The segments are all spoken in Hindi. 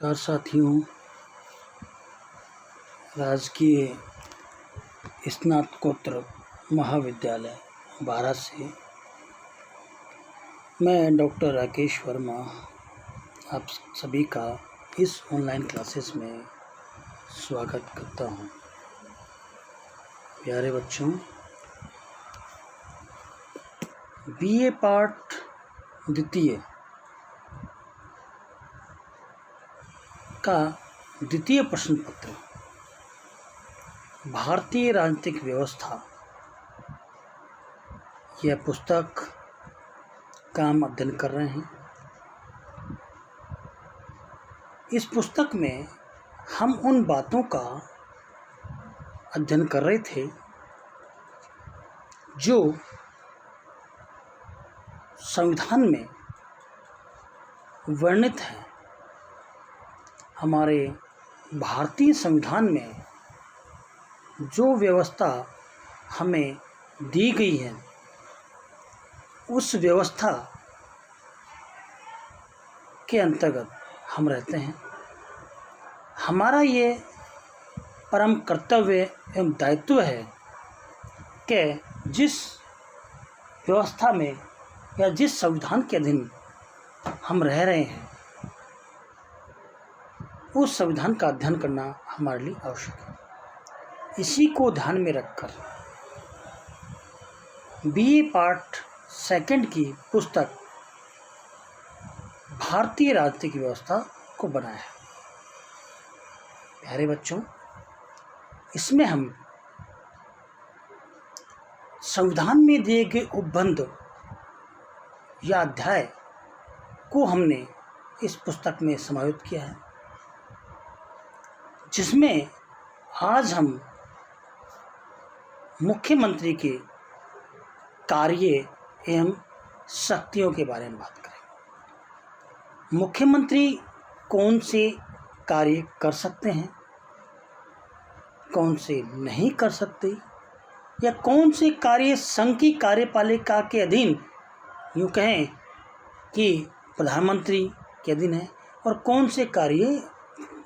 नमस्कार साथियों, राजकीय स्नातकोत्तर महाविद्यालय बारा से मैं डॉक्टर राकेश वर्मा आप सभी का इस ऑनलाइन क्लासेस में स्वागत करता हूं। प्यारे बच्चों, बीए पाठ द्वितीय का द्वितीय प्रश्न पत्र भारतीय राजनीतिक व्यवस्था, यह पुस्तक का हम अध्ययन कर रहे हैं। इस पुस्तक में हम उन बातों का अध्ययन कर रहे थे जो संविधान में वर्णित हैं। हमारे भारतीय संविधान में जो व्यवस्था हमें दी गई है, उस व्यवस्था के अंतर्गत हम रहते हैं। हमारा ये परम कर्तव्य एवं दायित्व है कि जिस व्यवस्था में या जिस संविधान के अधीन हम रह रहे हैं, उस संविधान का अध्ययन करना हमारे लिए आवश्यक है। इसी को ध्यान में रखकर बीए पार्ट सेकंड की पुस्तक भारतीय राजनीतिक व्यवस्था को बनाया है। प्यारे बच्चों, इसमें हम संविधान में दिए गए उपबंध या अध्याय को हमने इस पुस्तक में समाहित किया है, जिसमें आज हम मुख्यमंत्री के कार्य एवं शक्तियों के बारे में बात करेंगे। मुख्यमंत्री कौन से कार्य कर सकते हैं, कौन से नहीं कर सकते, या कौन से कार्य संघ की कार्यपालिका के अधीन, यूँ कहें कि प्रधानमंत्री के अधीन है, और कौन से कार्य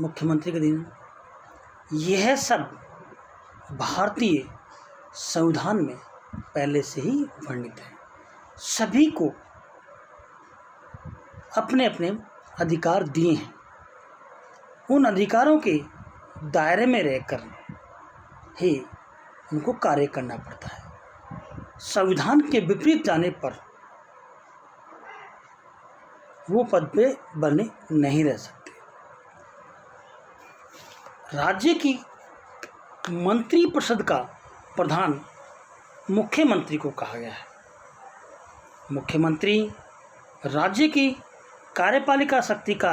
मुख्यमंत्री के अधीन। यह सब भारतीय संविधान में पहले से ही वर्णित है। सभी को अपने अपने अधिकार दिए हैं। उन अधिकारों के दायरे में रहकर ही उनको कार्य करना पड़ता है। संविधान के विपरीत जाने पर वो पद पे बने नहीं रह सकते। राज्य की मंत्रिपरिषद का प्रधान मुख्यमंत्री को कहा गया है। मुख्यमंत्री राज्य की कार्यपालिका शक्ति का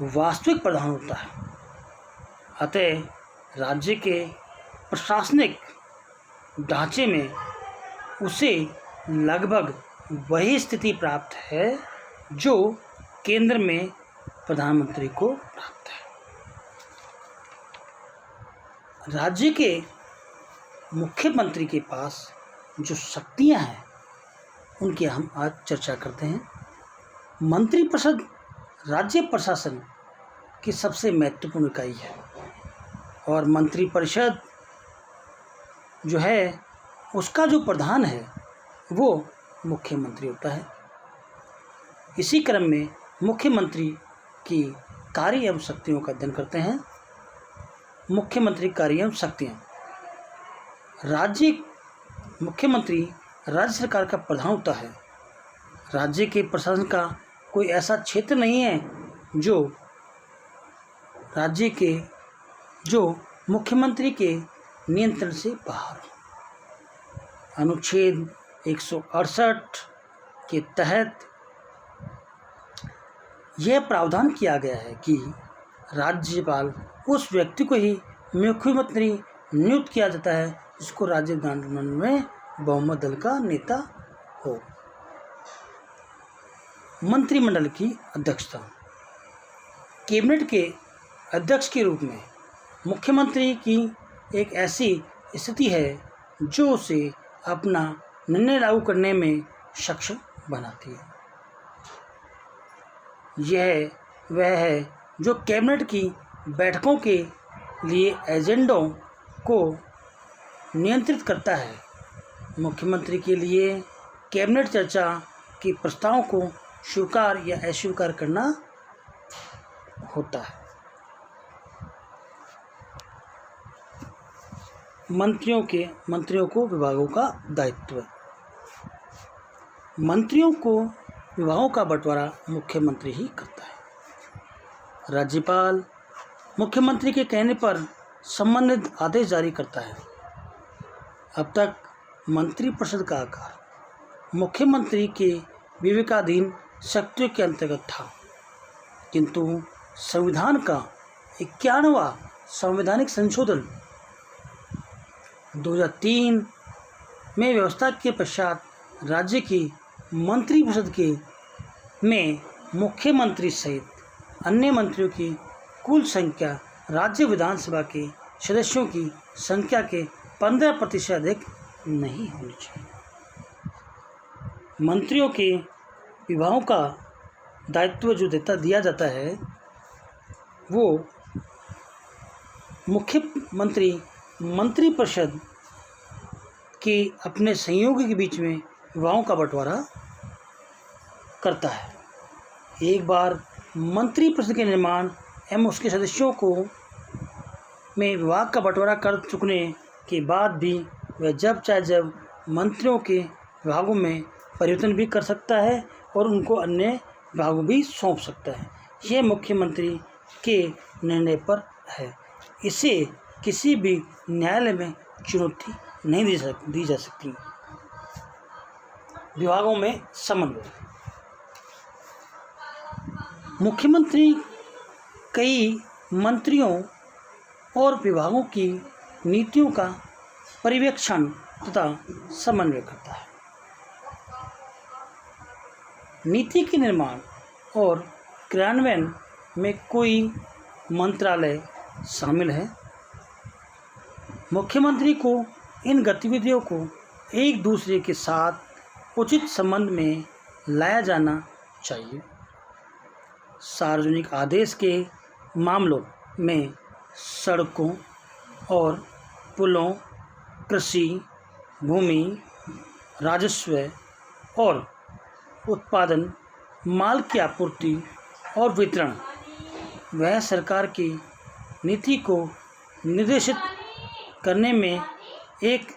वास्तविक प्रधान होता है। अतः राज्य के प्रशासनिक ढांचे में उसे लगभग वही स्थिति प्राप्त है जो केंद्र में प्रधानमंत्री को प्राप्त है। राज्य के मुख्यमंत्री के पास जो शक्तियां हैं, उनकी हम आज चर्चा करते हैं। मंत्रिपरिषद राज्य प्रशासन की सबसे महत्वपूर्ण इकाई है, और मंत्रिपरिषद जो है उसका जो प्रधान है वो मुख्यमंत्री होता है। इसी क्रम में मुख्यमंत्री की कार्य एवं शक्तियों का अध्ययन करते हैं। मुख्यमंत्री कार्य एवं शक्तियाँ। मुख्यमंत्री राज्य सरकार का प्रधान होता है। राज्य के प्रशासन का कोई ऐसा क्षेत्र नहीं है जो मुख्यमंत्री के नियंत्रण से बाहर हो। अनुच्छेद 168 के तहत यह प्रावधान किया गया है कि राज्यपाल उस व्यक्ति को ही मुख्यमंत्री नियुक्त किया जाता है जिसको राज्य विधानमंडल में बहुमत दल का नेता हो। मंत्रिमंडल की अध्यक्षता। कैबिनेट के अध्यक्ष के रूप में मुख्यमंत्री की एक ऐसी स्थिति है जो उसे अपना निर्णय लागू करने में सक्षम बनाती है। यह वह है जो कैबिनेट की बैठकों के लिए एजेंडों को नियंत्रित करता है। मुख्यमंत्री के लिए कैबिनेट चर्चा के प्रस्तावों को स्वीकार या अस्वीकार करना होता है। मंत्रियों को विभागों का दायित्व। मंत्रियों को विभागों का बंटवारा मुख्यमंत्री ही करता है। राज्यपाल मुख्यमंत्री के कहने पर संबंधित आदेश जारी करता है। अब तक मंत्रिपरिषद का आकार मुख्यमंत्री के विवेकाधीन शक्तियों के अंतर्गत था, किंतु संविधान का 51वां संवैधानिक संशोधन 2003 में व्यवस्था के पश्चात राज्य की मंत्रिपरिषद में मुख्यमंत्री सहित अन्य मंत्रियों की कुल संख्या राज्य विधानसभा के सदस्यों की संख्या के 15% अधिक नहीं होनी चाहिए। मंत्रियों के विभागों का दायित्व जो दिया जाता है वो मुख्यमंत्री मंत्रिपरिषद के अपने सहयोगी के बीच में विभागों का बंटवारा करता है। एक बार मंत्रिपरिषद के निर्माण एवं उसके सदस्यों को में विभाग का बंटवारा कर चुकने के बाद भी वह जब मंत्रियों के विभागों में परिवर्तन भी कर सकता है और उनको अन्य विभागों भी सौंप सकता है। यह मुख्यमंत्री के निर्णय पर है। इसे किसी भी न्यायालय में चुनौती नहीं दी जा सकती। विभागों में समन्वय। मुख्यमंत्री कई मंत्रियों और विभागों की नीतियों का पर्यवेक्षण तथा समन्वय करता है। नीति के निर्माण और क्रियान्वयन में कोई मंत्रालय शामिल है। मुख्यमंत्री को इन गतिविधियों को एक दूसरे के साथ उचित संबंध में लाया जाना चाहिए। सार्वजनिक आदेश के मामलों में सड़कों और पुलों, कृषि, भूमि, राजस्व और उत्पादन, माल की आपूर्ति और वितरण, वह सरकार की नीति को निर्देशित करने में एक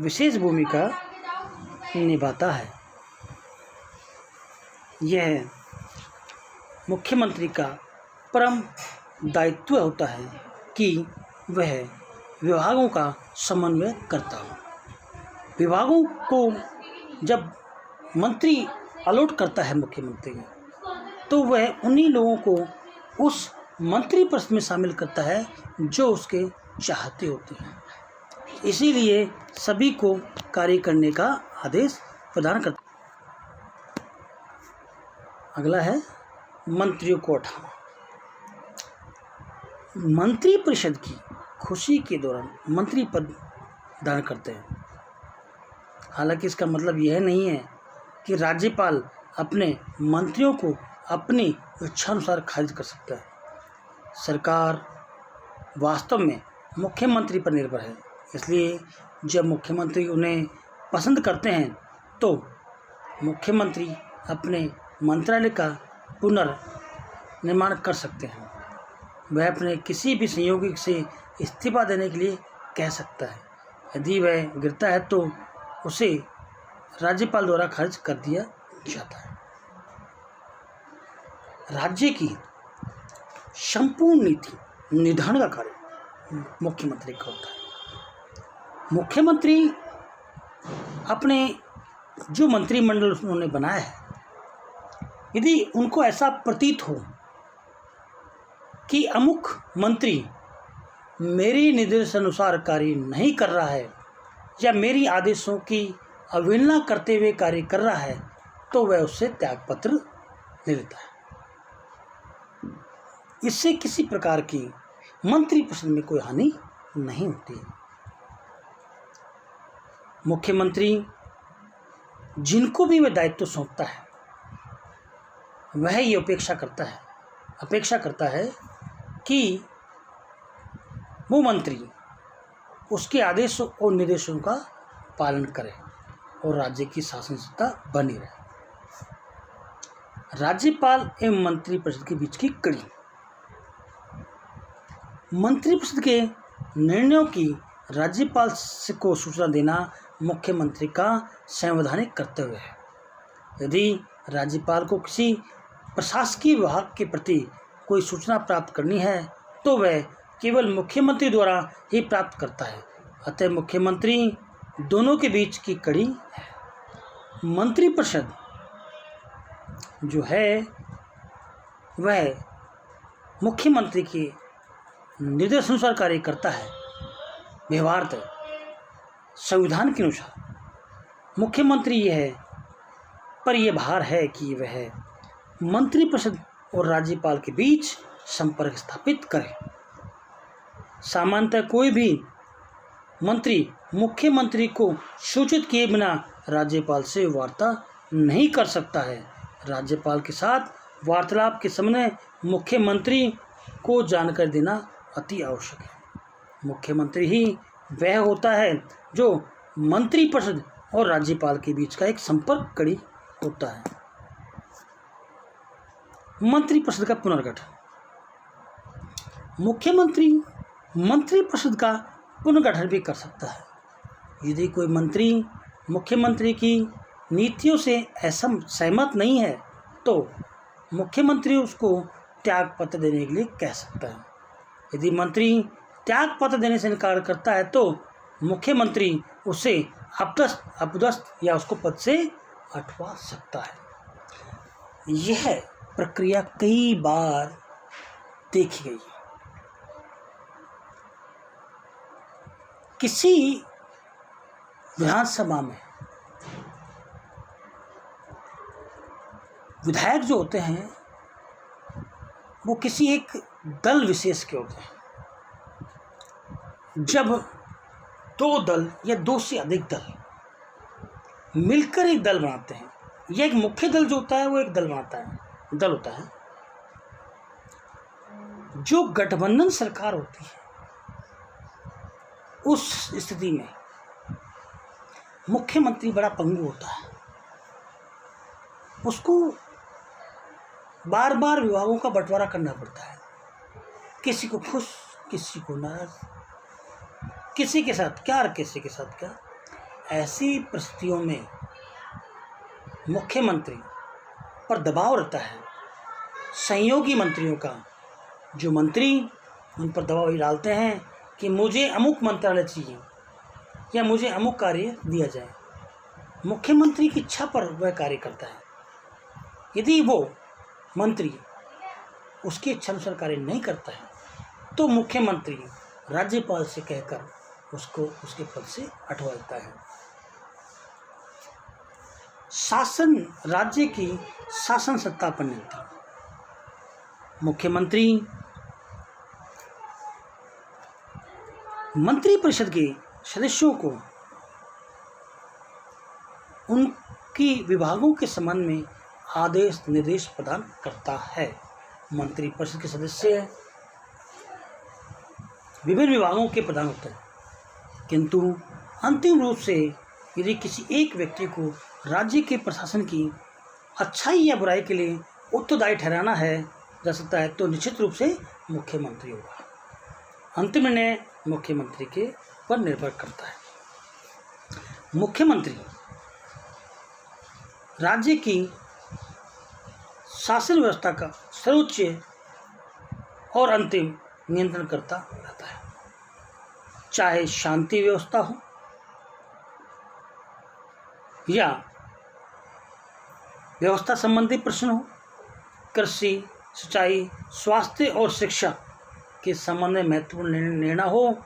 विशेष भूमिका निभाता है। यह मुख्यमंत्री का परम दायित्व होता है कि वह विभागों का समन्वय करता हो। विभागों को जब मंत्री अलॉट करता है मुख्यमंत्री, तो वह उन्हीं लोगों को उस मंत्रिपरिषद में शामिल करता है जो उसके चाहते होते हैं। इसीलिए सभी को कार्य करने का आदेश प्रदान करता है। अगला है मंत्रियों को उठाना। मंत्रिपरिषद की खुशी के दौरान मंत्री पद दान करते हैं। हालांकि इसका मतलब यह नहीं है कि राज्यपाल अपने मंत्रियों को अपनी इच्छानुसार खारिज कर सकता है। सरकार वास्तव में मुख्यमंत्री पर निर्भर है, इसलिए जब मुख्यमंत्री उन्हें पसंद करते हैं तो मुख्यमंत्री अपने मंत्रालय का पुनर्निर्माण कर सकते हैं। वह अपने किसी भी सहयोगी से इस्तीफा देने के लिए कह सकता है। यदि वह गिरता है तो उसे राज्यपाल द्वारा खारिज कर दिया जाता है। राज्य की संपूर्ण नीति निर्धारण का कार्य मुख्यमंत्री का होता है। मुख्यमंत्री अपने जो मंत्रिमंडल उन्होंने बनाया है, यदि उनको ऐसा प्रतीत हो कि अमुक मंत्री मेरी निर्देशानुसार कार्य नहीं कर रहा है या मेरी आदेशों की अवहेलना करते हुए कार्य कर रहा है, तो वह उससे त्यागपत्र ले लेता है। इससे किसी प्रकार की मंत्रिपरिषद में कोई हानि नहीं होती। मुख्यमंत्री जिनको भी वह दायित्व सौंपता है, वह ये अपेक्षा करता है अपेक्षा करता है कि वो मंत्री उसके आदेशों और निर्देशों का पालन करे और राज्य की शासन सत्ता बनी रहे। राज्यपाल एवं मंत्रिपरिषद के बीच की कड़ी। मंत्रिपरिषद के निर्णयों की राज्यपाल को सूचना देना मुख्यमंत्री का संवैधानिक कर्तव्य है। यदि राज्यपाल को किसी प्रशासकीय विभाग के प्रति कोई सूचना प्राप्त करनी है तो वह केवल मुख्यमंत्री द्वारा ही प्राप्त करता है। अतः मुख्यमंत्री दोनों के बीच की कड़ी है। मंत्रिपरिषद जो है वह मुख्यमंत्री के निर्देशानुसार कार्य करता है। व्यवहारतः संविधान के अनुसार मुख्यमंत्री यह है, पर यह भार है कि वह मंत्रिपरिषद और राज्यपाल के बीच संपर्क स्थापित करे। सामान्यतः कोई भी मंत्री मुख्यमंत्री को सूचित किए बिना राज्यपाल से वार्ता नहीं कर सकता है। राज्यपाल के साथ वार्तालाप के समय मुख्यमंत्री को जानकारी देना अति आवश्यक है। मुख्यमंत्री ही वह होता है जो मंत्रिपरिषद और राज्यपाल के बीच का एक संपर्क कड़ी होता है। मंत्रिपरिषद का पुनर्गठन। मुख्यमंत्री मंत्रिपरिषद का पुनर्गठन भी कर सकता है। यदि कोई मंत्री मुख्यमंत्री की नीतियों से सहमत नहीं है तो मुख्यमंत्री उसको त्याग पत्र देने के लिए कह सकता है। यदि मंत्री त्याग पत्र देने से इनकार करता है तो मुख्यमंत्री उसे अपदस्थ या उसको पद से हटवा सकता है। यह प्रक्रिया कई बार देखी गई है। किसी विधानसभा में विधायक जो होते हैं वो किसी एक दल विशेष के होते हैं। जब दो दल या दो से अधिक दल मिलकर एक दल बनाते हैं, यह एक मुख्य दल जो होता है वो एक दल होता है। जो गठबंधन सरकार होती है उस स्थिति में मुख्यमंत्री बड़ा पंगु होता है। उसको बार बार विभागों का बंटवारा करना पड़ता है। किसी को खुश, किसी को नाराज, किसी के साथ क्या और किसी के साथ क्या। ऐसी परिस्थितियों में मुख्यमंत्री पर दबाव रहता है। सहयोगी मंत्रियों का, जो मंत्री उन पर दबाव डालते हैं कि मुझे अमुक मंत्रालय चाहिए या मुझे अमुक कार्य दिया जाए। मुख्यमंत्री की इच्छा पर वह कार्य करता है। यदि वो मंत्री उसकी इच्छा अनुसार कार्य नहीं करता है तो मुख्यमंत्री राज्यपाल से कहकर उसको उसके पद से हटवा देता है। शासन, राज्य की शासन सत्ता पर नियंत्रण। मुख्यमंत्री मंत्रिपरिषद के सदस्यों को उनकी विभागों के संबंध में आदेश निर्देश प्रदान करता है। मंत्रिपरिषद के सदस्य विभिन्न विभागों के प्रधान होते हैं, किंतु अंतिम रूप से यदि किसी एक व्यक्ति को राज्य के प्रशासन की अच्छाई या बुराई के लिए उत्तरदायी ठहराना है जा सकता है तो निश्चित रूप से मुख्यमंत्री होगा। अंतिम निर्णय मुख्यमंत्री के पर निर्भर करता है। मुख्यमंत्री राज्य की शासन व्यवस्था का सर्वोच्च और अंतिम नियंत्रण करता रहता है। चाहे शांति व्यवस्था हो या व्यवस्था संबंधी प्रश्न हो, कृषि, सिंचाई, स्वास्थ्य और शिक्षा के संबंध में महत्वपूर्ण निर्णय हो,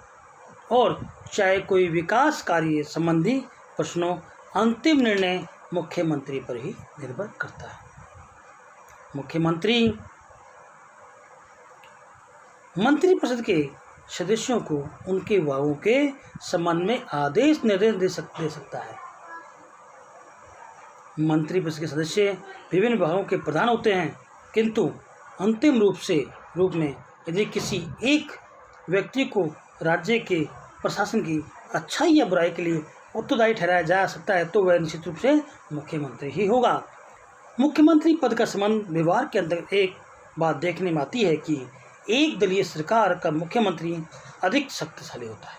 और चाहे कोई विकास कार्य संबंधी प्रश्नों, अंतिम निर्णय मुख्यमंत्री पर ही निर्भर करता है। मुख्यमंत्री मंत्रिपरिषद के सदस्यों को उनके विभागों के संबंध में आदेश निर्देश दे सकता है। मंत्रिपरिषद के सदस्य विभिन्न विभागों के प्रधान होते हैं, किंतु अंतिम रूप में यदि किसी एक व्यक्ति को राज्य के प्रशासन की अच्छाई या बुराई के लिए उत्तरदायी ठहराया जा सकता है तो वह निश्चित रूप से मुख्यमंत्री ही होगा। मुख्यमंत्री पद का संबंध व्यवहार के अंतर्गत एक बात देखने में आती है कि एक दलीय सरकार का मुख्यमंत्री अधिक शक्तिशाली होता है,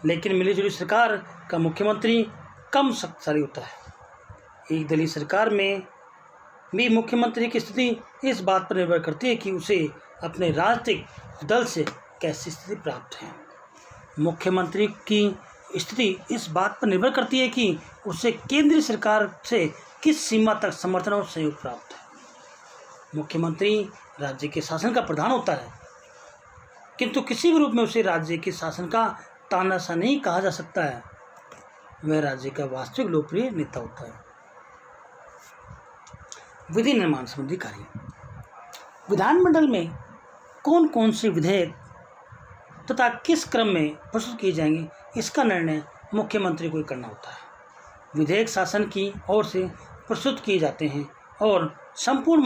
लेकिन मिलीजुली सरकार का मुख्यमंत्री कम शक्तिशाली होता है। एक दलीय सरकार में भी मुख्यमंत्री की स्थिति इस बात पर निर्भर करती है कि उसे अपने राजनीतिक दल से कैसी स्थिति प्राप्त है। मुख्यमंत्री की स्थिति इस बात पर निर्भर करती है कि उसे केंद्रीय सरकार से किस सीमा तक समर्थन और सहयोग प्राप्त है। मुख्यमंत्री राज्य के शासन का प्रधान होता है, किंतु किसी भी रूप में उसे राज्य के शासन का तानाशाह नहीं कहा जा सकता है। वह राज्य का वास्तविक लोकप्रिय नेता होता है। विधि निर्माण संबंधी कार्य। विधानमंडल में कौन कौन से विधेयक तथा किस क्रम में प्रस्तुत किए जाएंगे, इसका निर्णय मुख्यमंत्री को ही करना होता है। विधेयक शासन की ओर से प्रस्तुत किए जाते हैं और संपूर्ण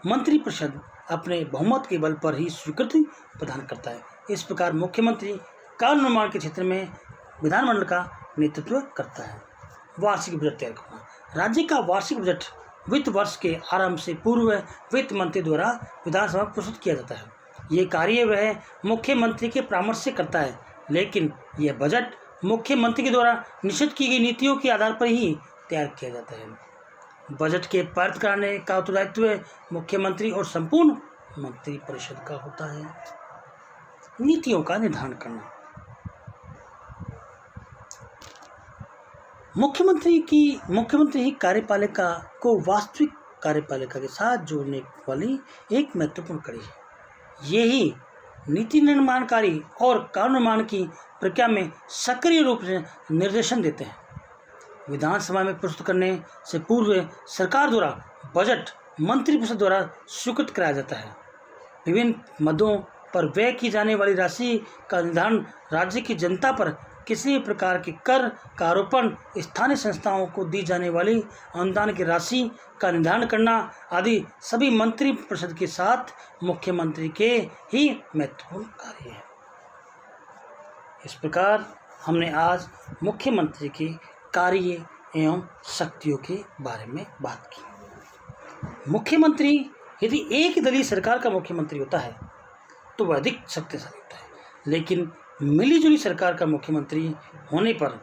मंत्रिपरिषद अपने बहुमत के बल पर ही स्वीकृति प्रदान करता है। इस प्रकार मुख्यमंत्री कानून निर्माण के क्षेत्र में विधानमंडल का नेतृत्व करता है। वार्षिक बजट तैयार करना। राज्य का वार्षिक बजट वित्त वर्ष के आरंभ से पूर्व वित्त मंत्री द्वारा विधानसभा में प्रस्तुत किया जाता है। ये कार्य वह मुख्यमंत्री के परामर्श से करता है, लेकिन यह बजट मुख्यमंत्री के द्वारा निश्चित की गई नीतियों के आधार पर ही तैयार किया जाता है। बजट के पारित कराने का उत्तरदायित्व मुख्यमंत्री और संपूर्ण मंत्रिपरिषद का होता है। नीतियों का निर्धारण करना। मुख्यमंत्री ही कार्यपालिका को वास्तविक कार्यपालिका के साथ जोड़ने वाली एक महत्वपूर्ण कड़ी है। ये ही नीति निर्माणकारी और कानून निर्माण की प्रक्रिया में सक्रिय रूप से निर्देशन देते हैं। विधानसभा में प्रस्तुत करने से पूर्व सरकार द्वारा बजट मंत्रिपरिषद द्वारा स्वीकृत कराया जाता है। विभिन्न मदों पर व्यय की जाने वाली राशि का निर्धारण, राज्य की जनता पर किसी भी प्रकार के कर का आरोपण, स्थानीय संस्थाओं को दी जाने वाली अनुदान की राशि का निर्धारण करना आदि सभी मंत्रिपरिषद के साथ मुख्यमंत्री के ही महत्वपूर्ण कार्य है। इस प्रकार हमने आज मुख्यमंत्री के कार्य एवं शक्तियों के बारे में बात की। मुख्यमंत्री यदि एक दलीय सरकार का मुख्यमंत्री होता है तो वह अधिक शक्तिशाली होता है, लेकिन मिलीजुली सरकार का मुख्यमंत्री होने पर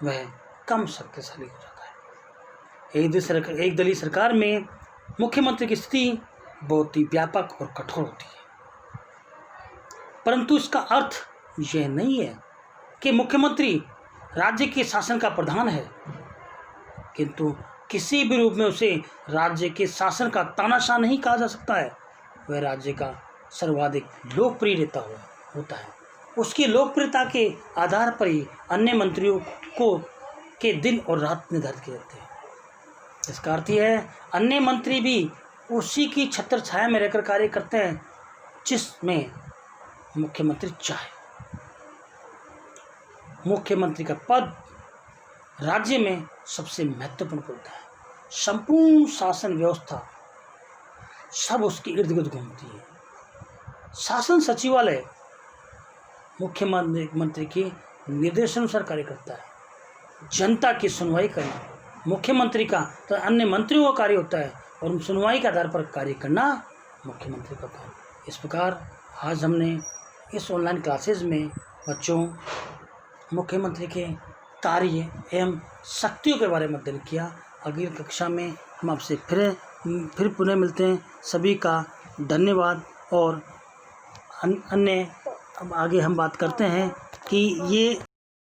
वह कम शक्तिशाली हो जाता है। एक दलीय सरकार में मुख्यमंत्री की स्थिति बहुत ही व्यापक और कठोर होती है, परंतु इसका अर्थ यह नहीं है कि मुख्यमंत्री राज्य के शासन का प्रधान है, किंतु किसी भी रूप में उसे राज्य के शासन का तानाशाह नहीं कहा जा सकता है। वह राज्य का सर्वाधिक लोकप्रिय नेता होता है। उसकी लोकप्रियता के आधार पर ही अन्य मंत्रियों के दिन और रात निर्धारित किए जाते हैं। इसका अर्थ यह है अन्य मंत्री भी उसी की छत्र छाया में रहकर कार्य करते हैं जिसमें मुख्यमंत्री चाहे। मुख्यमंत्री का पद राज्य में सबसे महत्वपूर्ण होता है। संपूर्ण शासन व्यवस्था सब उसके इर्द गिर्द घूमती है। शासन सचिवालय मुख्यमंत्री के निर्देशानुसार कार्य करता है। जनता की सुनवाई करना मुख्यमंत्री का तो अन्य मंत्रियों का कार्य होता है और सुनवाई के आधार पर कार्य करना मुख्यमंत्री का काम। इस प्रकार आज हमने इस ऑनलाइन क्लासेज में बच्चों मुख्यमंत्री के कार्य एवं शक्तियों के बारे में अध्ययन किया। अगली कक्षा में हम आपसे फिर पुनः मिलते हैं। सभी का धन्यवाद। और अन्य अब आगे हम बात करते हैं कि ये